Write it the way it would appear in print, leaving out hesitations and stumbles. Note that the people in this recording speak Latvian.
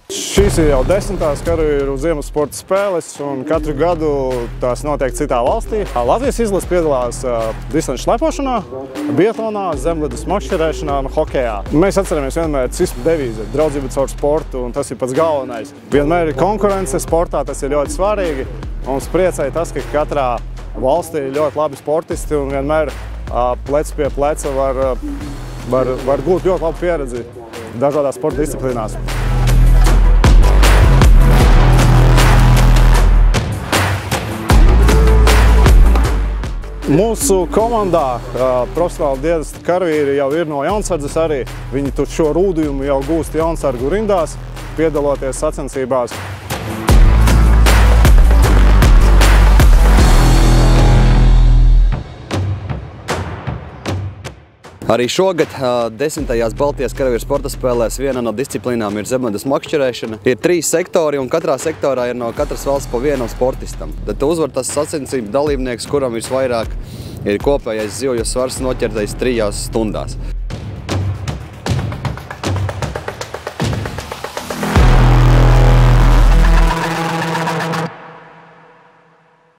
Šīs ir jau 10. karavīru ziemas sporta spēles, un katru gadu tās notiek citā valstī. Latvijas izlase piedalās distanču slepošanā, biatlonā, zemledes makšķerēšanā un hokejā. Mēs atceramies vienmēr CISP devīzi – draudzība caur sportu, un tas ir pats galvenais. Vienmēr ir konkurence sportā, tas ir ļoti svarīgi. Mums priecēja tas, ka katrā valstī ir ļoti labi sportisti un vienmēr plec pie pleca var gūt ļoti labu pieredzi dažādās sporta disciplīnās. Mūsu komandā profesionāli dienesta karavīri jau ir no jaunsardzes arī. Viņi tur šo rūdījumu jau gūst jaunsargu rindās, piedaloties sacensībās. Arī šogad 10. Baltijas karavīru sporta spēlēs viena no disciplīnām ir zemledes makšķerēšana. Ir 3 sektori, un katrā sektorā ir no katras valsts pa vienam sportistam. Tad uzvar tas sacensību dalībnieks, kuram visvairāk ir kopējais zivju svars noķertais 3 stundās.